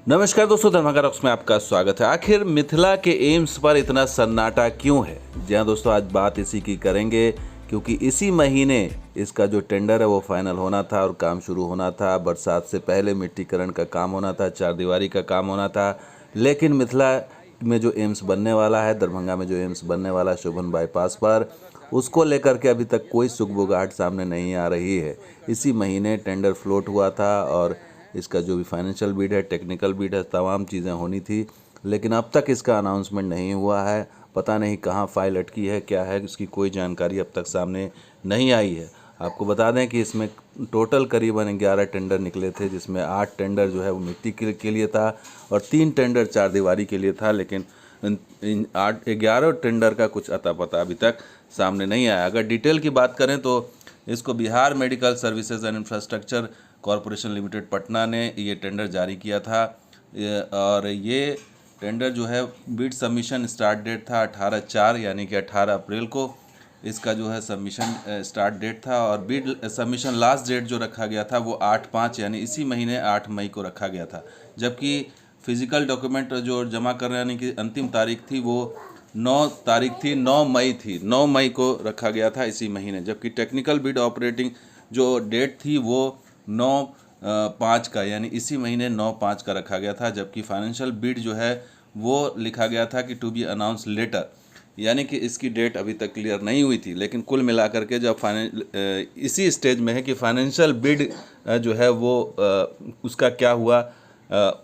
नमस्कार दोस्तों, धमाका रॉक्स में आपका स्वागत है। आखिर मिथिला के एम्स पर इतना सन्नाटा क्यों है? जी हाँ दोस्तों, आज बात इसी की करेंगे क्योंकि इसी महीने इसका जो टेंडर है वो फाइनल होना था और काम शुरू होना था। बरसात से पहले मिट्टीकरण का काम होना था, चारदीवारी का काम होना था। लेकिन मिथिला में जो एम्स बनने वाला है, दरभंगा में जो एम्स बनने वाला है शोभन बाईपास पर, उसको लेकर के अभी तक कोई सुगबुगाहट सामने नहीं आ रही है। इसी महीने टेंडर फ्लोट हुआ था और इसका जो भी फाइनेंशियल बिड है, टेक्निकल बिड है, तमाम चीज़ें होनी थी, लेकिन अब तक इसका अनाउंसमेंट नहीं हुआ है। पता नहीं कहाँ फाइल अटकी है, क्या है, इसकी कोई जानकारी अब तक सामने नहीं आई है। आपको बता दें कि इसमें टोटल करीबन 11 टेंडर निकले थे, जिसमें 8 टेंडर जो है वो मिट्टी के लिए था और 3 टेंडर चारदीवारी के लिए था। लेकिन इन 11 टेंडर का कुछ अता पता अभी तक सामने नहीं आया। अगर डिटेल की बात करें तो इसको Bihar medical services and infrastructure corporation limited Patna ने ये टेंडर जारी किया था। और ये टेंडर जो है, बिड सबमिशन स्टार्ट डेट था 18/4 यानी कि 18 अप्रैल को इसका जो है सबमिशन स्टार्ट डेट था। और बिड सबमिशन लास्ट डेट जो रखा गया था वो 8/5 यानी इसी महीने 8 मई को रखा गया था। जबकि फिजिकल डॉक्यूमेंट जो जमा करने की अंतिम तारीख थी वो 9 तारीख थी, 9 मई थी, 9 मई को रखा गया था इसी महीने। जबकि टेक्निकल बिड ऑपरेटिंग जो डेट थी वो 9/5 का यानी इसी महीने 9/5 का रखा गया था। जबकि फाइनेंशियल बिड जो है वो लिखा गया था कि टू बी अनाउंस लेटर, यानी कि इसकी डेट अभी तक क्लियर नहीं हुई थी। लेकिन कुल मिलाकर के जब इसी स्टेज में है कि फाइनेंशियल बिड जो है वो उसका क्या हुआ,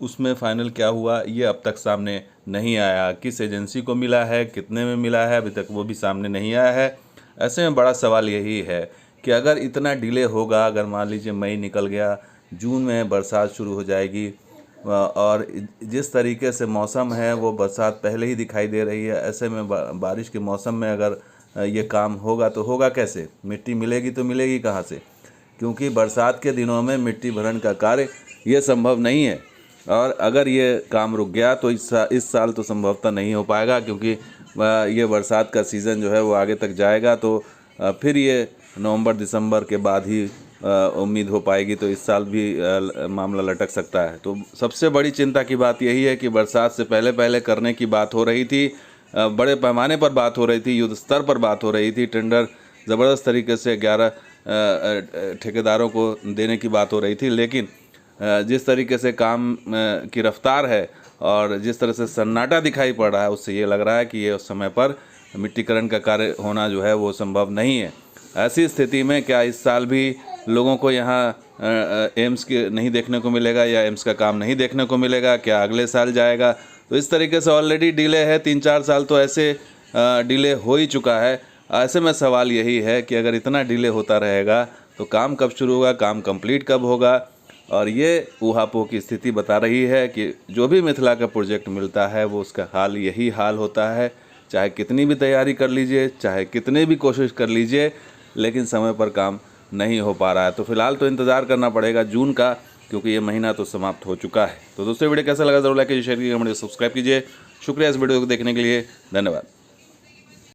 उसमें फाइनल क्या हुआ, ये अब तक सामने नहीं आया। किस एजेंसी को मिला है, कितने में मिला है, अभी तक वो भी सामने नहीं आया है। ऐसे में बड़ा सवाल यही है कि अगर इतना डिले होगा, अगर मान लीजिए मई निकल गया, जून में बरसात शुरू हो जाएगी और जिस तरीके से मौसम है वो बरसात पहले ही दिखाई दे रही है, ऐसे में बारिश के मौसम में अगर ये काम होगा तो होगा कैसे? मिट्टी मिलेगी तो मिलेगी कहाँ से? क्योंकि बरसात के दिनों में मिट्टी भरण का कार्य ये संभव नहीं है। और अगर ये काम रुक गया तो इस साल तो संभवतः नहीं हो पाएगा, क्योंकि ये बरसात का सीज़न जो है वो आगे तक जाएगा। तो फिर ये नवंबर दिसंबर के बाद ही उम्मीद हो पाएगी। तो इस साल भी मामला लटक सकता है। तो सबसे बड़ी चिंता की बात यही है कि बरसात से पहले पहले करने की बात हो रही थी, बड़े पैमाने पर बात हो रही थी, युद्ध स्तर पर बात हो रही थी। टेंडर ज़बरदस्त तरीके से 11 ठेकेदारों को देने की बात हो रही थी। लेकिन जिस तरीके से काम की रफ्तार है और जिस तरह से सन्नाटा दिखाई पड़ रहा है, उससे ये लग रहा है कि ये उस समय पर मिट्टीकरण का कार्य होना जो है वो संभव नहीं है। ऐसी स्थिति में क्या इस साल भी लोगों को यहाँ एम्स के नहीं देखने को मिलेगा या एम्स का काम नहीं देखने को मिलेगा? क्या अगले साल जाएगा? तो इस तरीके से ऑलरेडी डिले है, 3-4 साल तो ऐसे डिले हो ही चुका है। ऐसे में सवाल यही है कि अगर इतना डिले होता रहेगा तो काम कब शुरू होगा, काम कंप्लीट कब होगा? और ये ऊहापोह की स्थिति बता रही है कि जो भी मिथिला का प्रोजेक्ट मिलता है वो उसका हाल यही हाल होता है। चाहे कितनी भी तैयारी कर लीजिए, चाहे कितने भी कोशिश कर लीजिए, लेकिन समय पर काम नहीं हो पा रहा है। तो फिलहाल तो इंतज़ार करना पड़ेगा जून का, क्योंकि ये महीना तो समाप्त हो चुका है। तो दोस्तों, वीडियो कैसा लगा ज़रूर लाइक कीजिए, शेयर कीजिए, हमारे सब्सक्राइब कीजिए। शुक्रिया इस वीडियो को देखने के लिए, धन्यवाद।